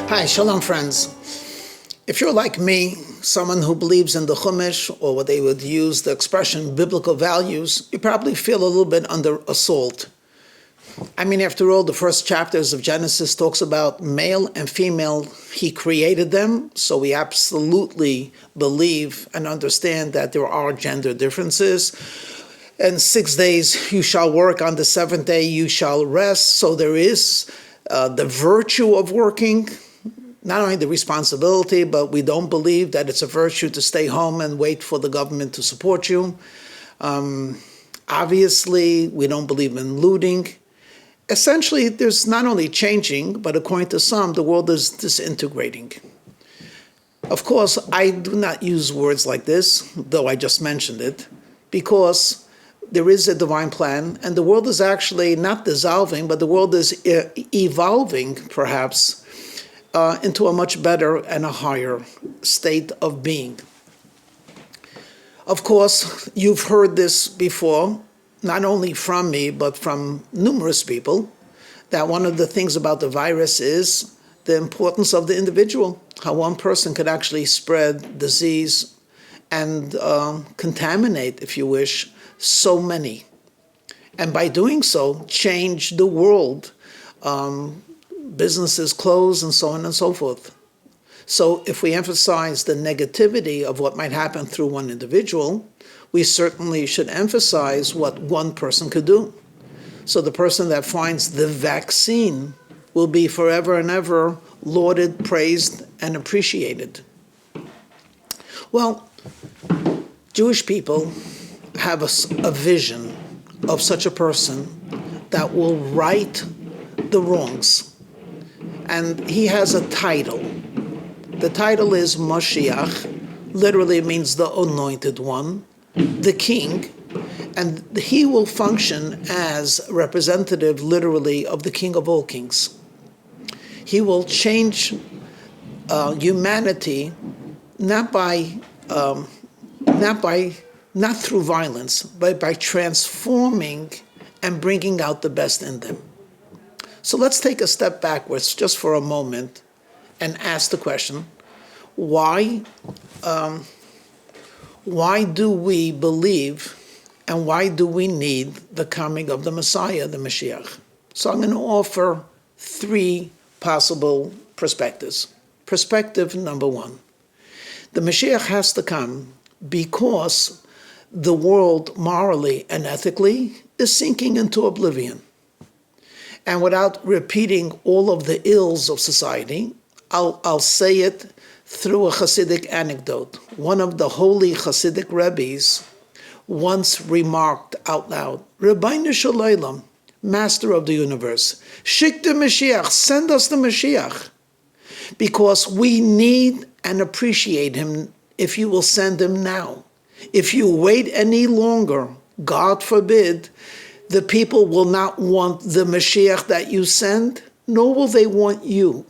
Hi, shalom friends. If you're like me, someone who believes in the Chumash, or what they would use the expression biblical values, you probably feel a little bit under assault. I mean, after all, the first chapters of Genesis talks about male and female, he created them, so we absolutely believe and understand that there are gender differences. And 6 days you shall work, on the seventh day you shall rest, so there is the virtue of working, not only the responsibility, but we don't believe that it's a virtue to stay home and wait for the government to support you. Obviously, we don't believe in looting. Essentially, there's not only changing, but according to some, the world is disintegrating. Of course, I do not use words like this, though I just mentioned it, because there is a divine plan, and the world is actually not dissolving, but the world is evolving, perhaps, into a much better and a higher state of being. Of course, you've heard this before, not only from me, but from numerous people, that one of the things about the virus is the importance of the individual, how one person could actually spread disease and contaminate, if you wish, so many. And by doing so, change the world. Businesses close and so on and so forth. So if we emphasize the negativity of what might happen through one individual, we certainly should emphasize what one person could do. So the person that finds the vaccine will be forever and ever lauded, praised, and appreciated. Well, Jewish people have a vision of such a person that will right the wrongs. And he has a title. The title is Mashiach. Literally it means the anointed one, the king. And he will function as representative, literally, of the King of all kings. He will change humanity not through violence, but by transforming and bringing out the best in them. So let's take a step backwards just for a moment and ask the question, why do we believe and why do we need the coming of the Messiah, the Mashiach? So I'm going to offer 3 possible perspectives. Perspective number 1. The Mashiach has to come because the world, morally and ethically, is sinking into oblivion. And without repeating all of the ills of society, I'll say it through a Hasidic anecdote. One of the holy Hasidic Rabbis once remarked out loud, Rabbi Shalom, Master of the Universe, Shik the Mashiach, send us the Mashiach, because we need and appreciate him if you will send him now. If you wait any longer, God forbid, the people will not want the Mashiach that you send, nor will they want you.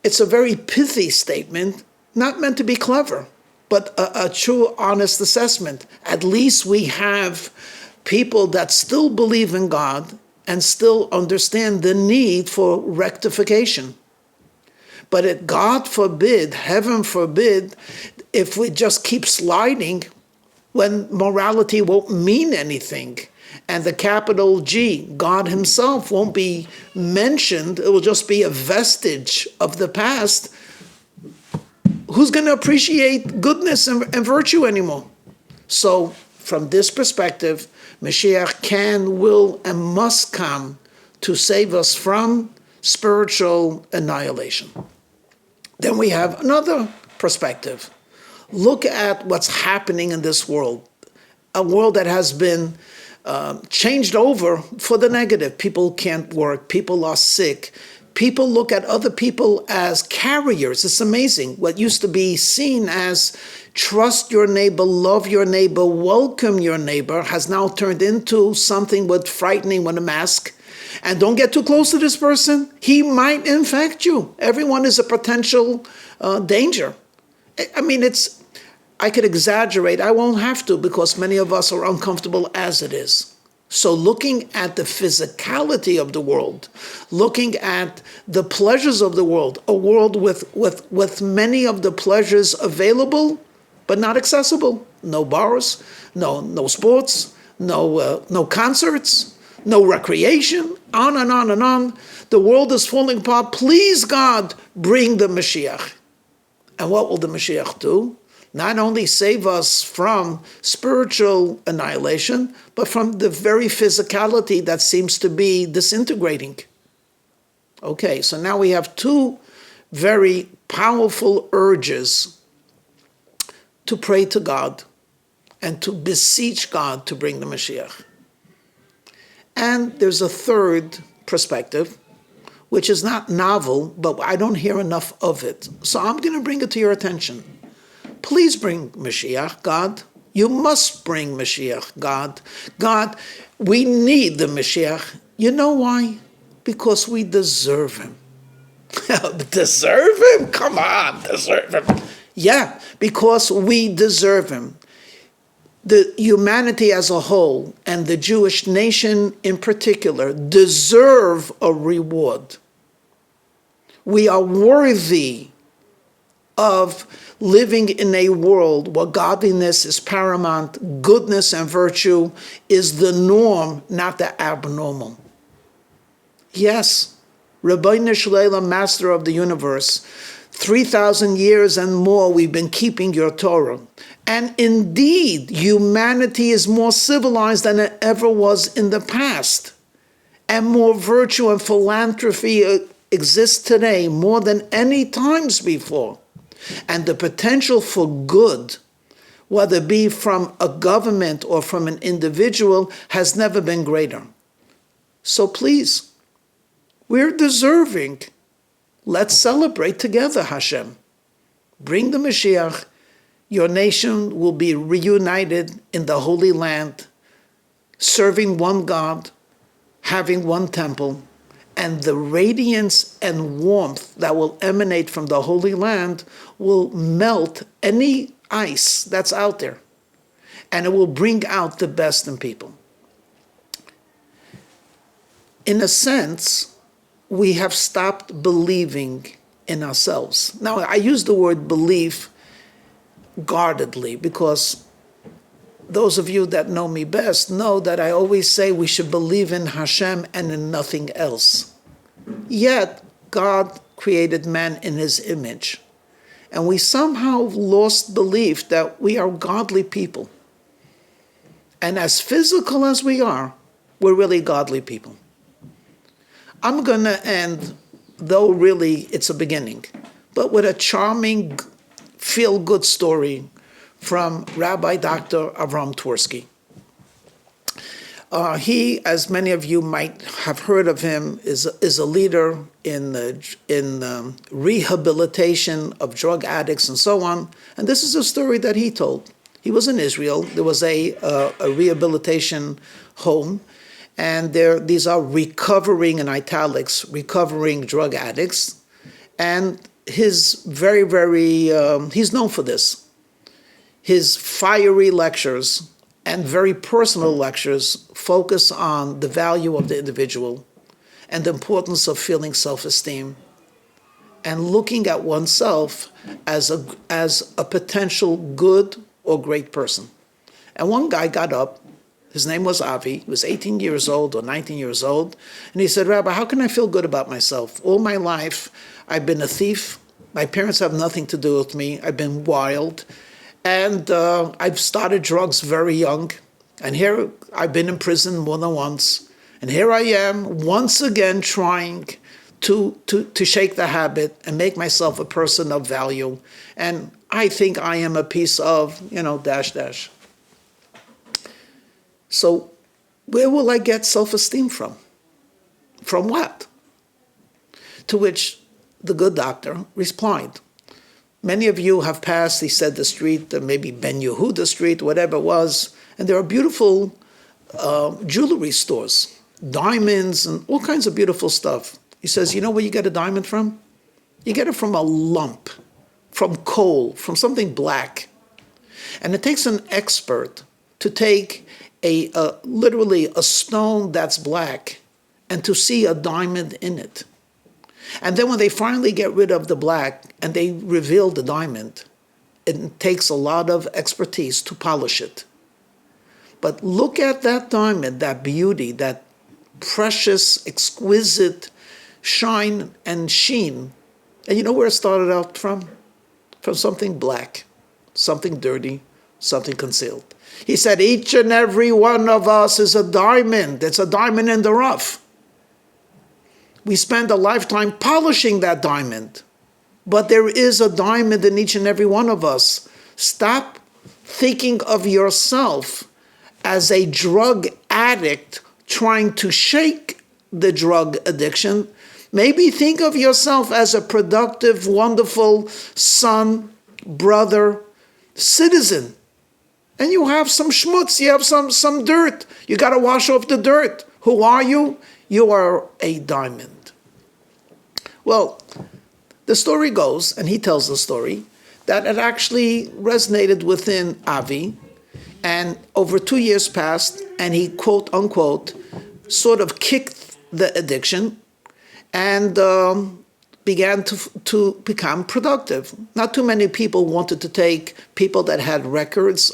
It's a very pithy statement, not meant to be clever, but a true, honest assessment. At least we have people that still believe in God and still understand the need for rectification. But God forbid, heaven forbid, if we just keep sliding when morality won't mean anything, and the capital G, God himself, won't be mentioned, it will just be a vestige of the past, who's going to appreciate goodness and virtue anymore? So from this perspective, Mashiach can, will, and must come to save us from spiritual annihilation. Then we have another perspective. Look at what's happening in this world, a world that has been changed over for the negative. People can't work, people are sick, people look at other people as carriers. It's amazing. What used to be seen as trust your neighbor, love your neighbor, welcome your neighbor, has now turned into something with frightening with a mask. And don't get too close to this person. He might infect you. Everyone is a potential danger. I mean, I could exaggerate. I won't have to, because many of us are uncomfortable as it is. So looking at the physicality of the world, looking at the pleasures of the world, a world with many of the pleasures available, but not accessible. No bars, no sports, no concerts, no recreation, on and on and on. The world is falling apart. Please, God, bring the Mashiach. And what will the Mashiach do? Not only save us from spiritual annihilation, but from the very physicality that seems to be disintegrating. Okay, so now we have two very powerful urges to pray to God and to beseech God to bring the Mashiach. And there's a third perspective, which is not novel, but I don't hear enough of it. So I'm going to bring it to your attention. Please bring Mashiach, God. You must bring Mashiach, God. God, we need the Mashiach. You know why? Because we deserve him. Deserve him? Come on, deserve him. Yeah, because we deserve him. The humanity as a whole and the Jewish nation in particular deserve a reward. We are worthy of living in a world where godliness is paramount, goodness and virtue is the norm, not the abnormal. Yes, Rabbi Shleilah, Master of the Universe, 3,000 years and more we've been keeping your Torah. And indeed, humanity is more civilized than it ever was in the past. And more virtue and philanthropy exists today more than any times before. And the potential for good, whether it be from a government or from an individual, has never been greater. So please, we're deserving. Let's celebrate together, Hashem. Bring the Mashiach. Your nation will be reunited in the Holy Land, serving one God, having one temple, and the radiance and warmth that will emanate from the Holy Land will melt any ice that's out there, and it will bring out the best in people. In a sense, we have stopped believing in ourselves. Now, I use the word belief guardedly because those of you that know me best know that I always say we should believe in Hashem and in nothing else. Yet, God created man in his image. And we somehow lost belief that we are godly people. And as physical as we are, we're really godly people. I'm going to end, though really it's a beginning, but with a charming, feel-good story from Rabbi Dr. Ahron Twersky. He, as many of you might have heard of him, is a leader in the rehabilitation of drug addicts and so on. And this is a story that he told. He was in Israel. There was a rehabilitation home, and these are recovering, in italics, recovering drug addicts. And his he's known for this. His fiery lectures and very personal lectures focus on the value of the individual and the importance of feeling self-esteem and looking at oneself as a potential good or great person. And one guy got up, his name was Avi, he was 18 years old or 19 years old, and he said, Rabbi, how can I feel good about myself? All my life, I've been a thief. My parents have nothing to do with me. I've been wild. And I've started drugs very young. And here I've been in prison more than once. And here I am once again trying to shake the habit and make myself a person of value. And I think I am a piece of, dash, dash. So where will I get self-esteem from? From what? To which the good doctor replied, many of you have passed, he said, the street, maybe Ben Yehuda Street, whatever it was, and there are beautiful jewelry stores, diamonds and all kinds of beautiful stuff. He says, you know where you get a diamond from? You get it from a lump, from coal, from something black. And it takes an expert to take literally a stone that's black and to see a diamond in it. And then when they finally get rid of the black and they reveal the diamond, it takes a lot of expertise to polish it. But look at that diamond, that beauty, that precious, exquisite shine and sheen. And you know where it started out from? From something black, something dirty, something concealed. He said, each and every one of us is a diamond. It's a diamond in the rough. We spend a lifetime polishing that diamond. But there is a diamond in each and every one of us. Stop thinking of yourself as a drug addict trying to shake the drug addiction. Maybe think of yourself as a productive, wonderful son, brother, citizen. And you have some schmutz, you have some dirt. You got to wash off the dirt. Who are you? You are a diamond. Well, the story goes, and he tells the story, that it actually resonated within Avi, and over 2 years passed, and he, quote unquote, sort of kicked the addiction and began to become productive. Not too many people wanted to take people that had records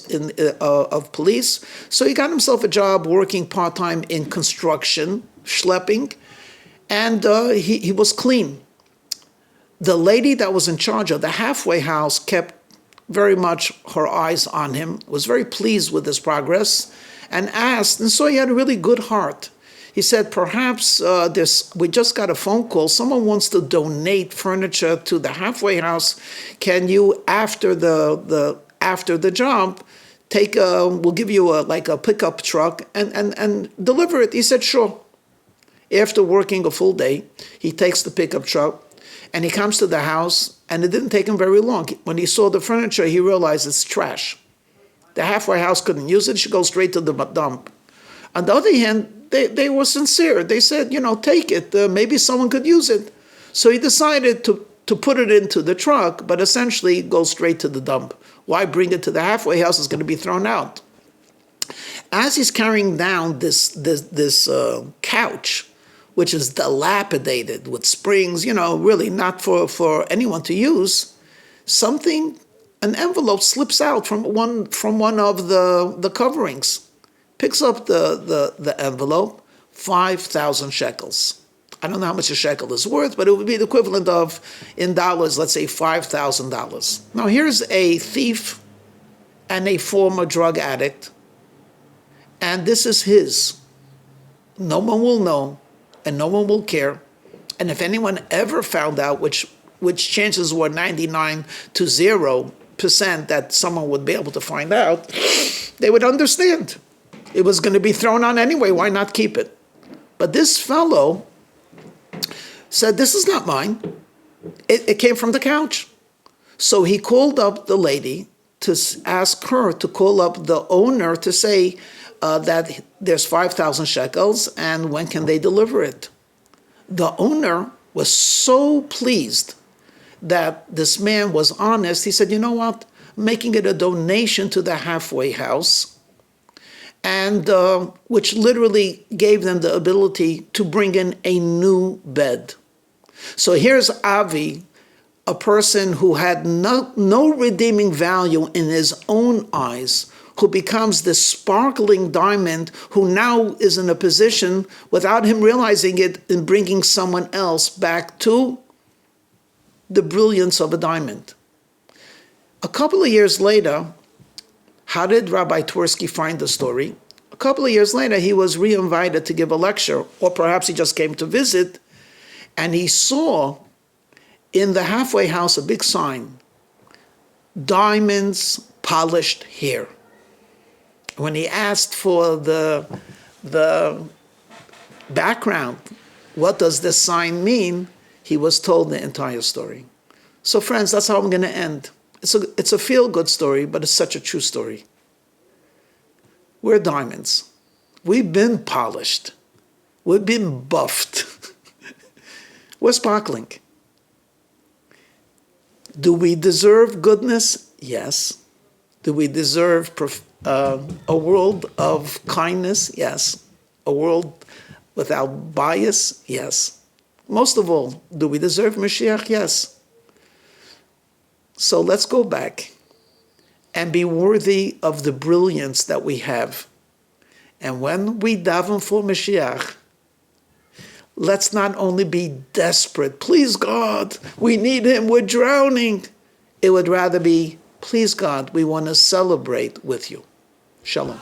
of police, so he got himself a job working part-time in construction, schlepping, and he was clean. The lady that was in charge of the halfway house kept very much her eyes on him, was very pleased with his progress, and asked, and so he had a really good heart. He said, perhaps we just got a phone call. Someone wants to donate furniture to the halfway house. Can you, after the job, we'll give you a pickup truck and deliver it? He said, sure. After working a full day, he takes the pickup truck and he comes to the house, and it didn't take him very long. When he saw the furniture, he realized it's trash. The halfway house couldn't use it. It should go straight to the dump. On the other hand, they were sincere. They said, take it. Maybe someone could use it. So he decided to put it into the truck, but essentially go straight to the dump. Why bring it to the halfway house? It's going to be thrown out. As he's carrying down this couch, which is dilapidated with springs, really not for anyone to use, an envelope slips out from one of the coverings. Picks up the envelope, 5,000 shekels. I don't know how much a shekel is worth, but it would be the equivalent of, in dollars, let's say $5,000. Now here's a thief and a former drug addict, and this is his. No one will know, and no one will care. And if anyone ever found out, which chances were 99 to 0% that someone would be able to find out, they would understand. It was going to be thrown on anyway. Why not keep it? But this fellow said, this is not mine. It came from the couch. So he called up the lady to ask her to call up the owner to say that there's 5,000 shekels and when can they deliver it? The owner was so pleased that this man was honest. He said, you know what? I'm making it a donation to the halfway house, and which literally gave them the ability to bring in a new bed. So here's Avi, a person who had no redeeming value in his own eyes, who becomes this sparkling diamond, who now is in a position, without him realizing it, in bringing someone else back to the brilliance of a diamond. A couple of years later, how did Rabbi Twersky find the story? A couple of years later, he was re-invited to give a lecture, or perhaps he just came to visit, and he saw in the halfway house a big sign, diamonds polished here. When he asked for the background, what does this sign mean, he was told the entire story. So friends, that's how I'm going to end. It's a feel-good story, but it's such a true story. We're diamonds. We've been polished. We've been buffed. We're sparkling. Do we deserve goodness? Yes. Do we deserve a world of kindness? Yes. A world without bias? Yes. Most of all, do we deserve Mashiach? Yes. So let's go back and be worthy of the brilliance that we have. And when we daven for Mashiach, let's not only be desperate, please God, we need him, we're drowning. It would rather be, please God, we want to celebrate with you. Shalom.